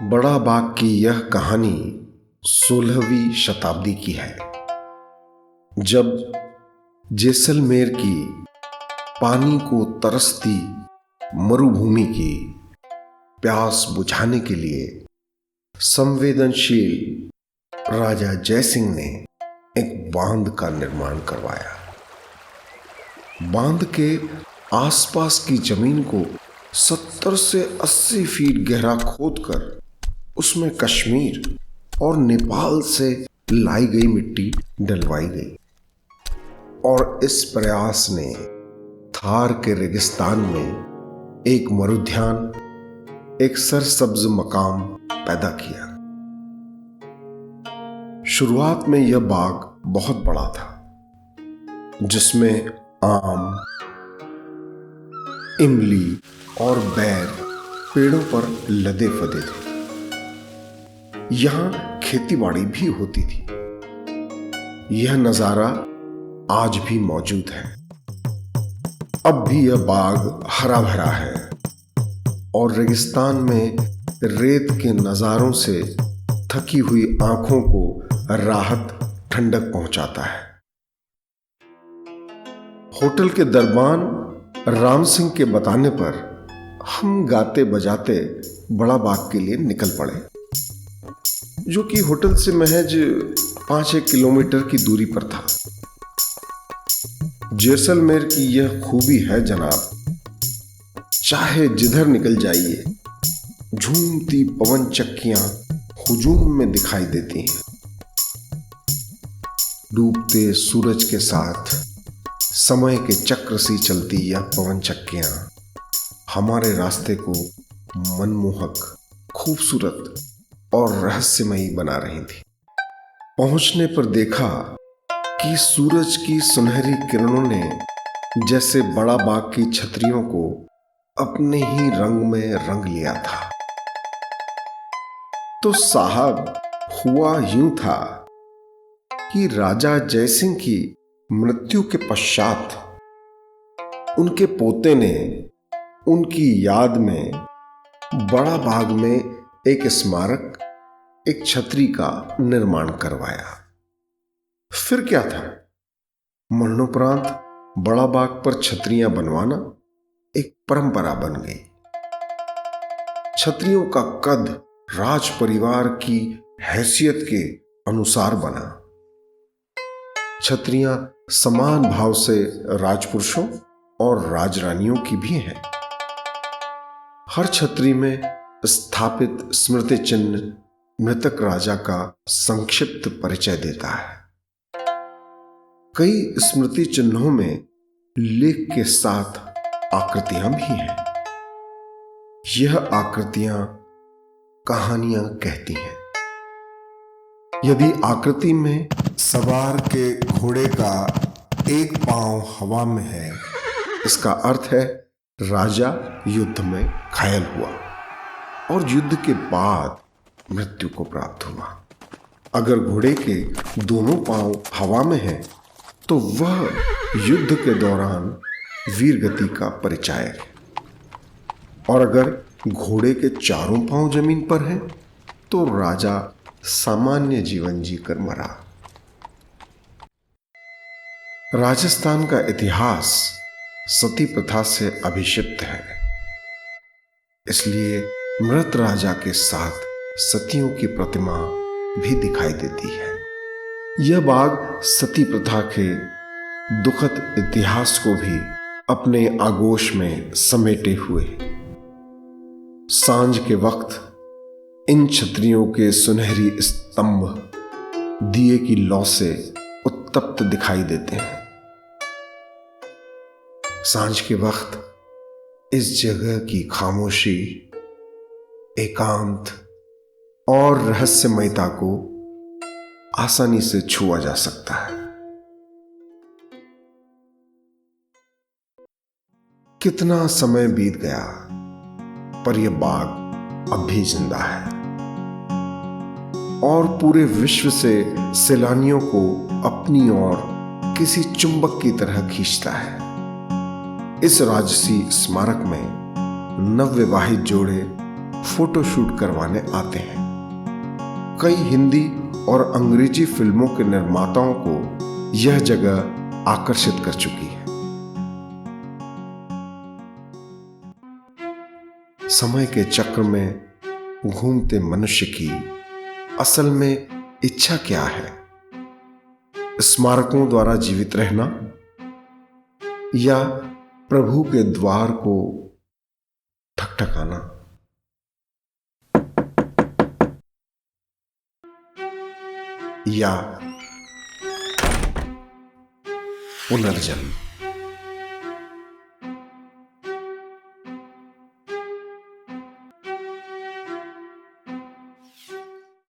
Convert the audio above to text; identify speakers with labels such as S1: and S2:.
S1: बड़ा बाग की यह कहानी 16वीं शताब्दी की है, जब जैसलमेर की पानी को तरसती मरुभूमि की प्यास बुझाने के लिए संवेदनशील राजा जयसिंह ने एक बांध का निर्माण करवाया। बांध के आसपास की जमीन को 70 से 80 फीट गहरा खोदकर उसमें कश्मीर और नेपाल से लाई गई मिट्टी डलवाई गई और इस प्रयास ने थार के रेगिस्तान में एक मरुद्यान, एक सरसब्ज मकाम पैदा किया। शुरुआत में यह बाग बहुत बड़ा था, जिसमें आम, इमली और बैर पेड़ों पर लदे फदे थे। यहां खेतीबाड़ी भी होती थी। यह नजारा आज भी मौजूद है। अब भी यह बाग हरा भरा है और रेगिस्तान में रेत के नजारों से थकी हुई आंखों को राहत, ठंडक पहुंचाता है। होटल के दरबान राम सिंह के बताने पर हम गाते बजाते बड़ा बाग के लिए निकल पड़े, जो कि होटल से महज 5-1 किलोमीटर की दूरी पर था। जैसलमेर की यह खूबी है जनाब, चाहे जिधर निकल जाइए, झूमती पवन चक्कियां हुजूम में दिखाई देती हैं। डूबते सूरज के साथ समय के चक्र सी चलती यह पवन चक्कियां हमारे रास्ते को मनमोहक, खूबसूरत और रहस्यमयी बना रही थी। पहुंचने पर देखा कि सूरज की सुनहरी किरणों ने जैसे बड़ा बाग की छतरियों को अपने ही रंग में रंग लिया था। तो साहब, हुआ यूं था कि राजा जयसिंह की मृत्यु के पश्चात उनके पोते ने उनकी याद में बड़ा बाग में एक स्मारक, एक छतरी का निर्माण करवाया। फिर क्या था, मरणोपरांत बड़ा बाग पर छतरियां बनवाना एक परंपरा बन गई। छतरियों का कद राज परिवार की हैसियत के अनुसार बना। छतरियां समान भाव से राजपुरुषों और राजरानियों की भी हैं। हर छतरी में स्थापित स्मृति चिन्ह मृतक राजा का संक्षिप्त परिचय देता है। कई स्मृति चिन्हों में लेख के साथ आकृतियां भी हैं। यह आकृतियां कहानियां कहती हैं। यदि आकृति में सवार के घोड़े का एक पांव हवा में है, इसका अर्थ है राजा युद्ध में घायल हुआ और युद्ध के बाद मृत्यु को प्राप्त हुआ। अगर घोड़े के दोनों पांव हवा में हैं, तो वह युद्ध के दौरान वीरगति का परिचायक है। और अगर घोड़े के चारों पांव जमीन पर हैं, तो राजा सामान्य जीवन जीकर मरा। राजस्थान का इतिहास सती प्रथा से अभिषिक्त है, इसलिए मृत राजा के साथ सतियों की प्रतिमा भी दिखाई देती है। यह बाग सती प्रथा के दुखद इतिहास को भी अपने आगोश में समेटे हुए। सांझ के वक्त इन छतरियों के सुनहरी स्तंभ दिए की लौ से उत्तप्त दिखाई देते हैं। सांझ के वक्त इस जगह की खामोशी, एकांत और रहस्यमयता को आसानी से छुआ जा सकता है। कितना समय बीत गया, पर यह बाग अब भी जिंदा है और पूरे विश्व से सैलानियों को अपनी ओर किसी चुंबक की तरह खींचता है। इस राजसी स्मारक में नवविवाहित जोड़े फोटोशूट करवाने आते हैं। कई हिंदी और अंग्रेजी फिल्मों के निर्माताओं को यह जगह आकर्षित कर चुकी है। समय के चक्र में घूमते मनुष्य की असल में इच्छा क्या है? स्मारकों द्वारा जीवित रहना या प्रभु के द्वार को ठकठकाना? या पुनर्जन्म?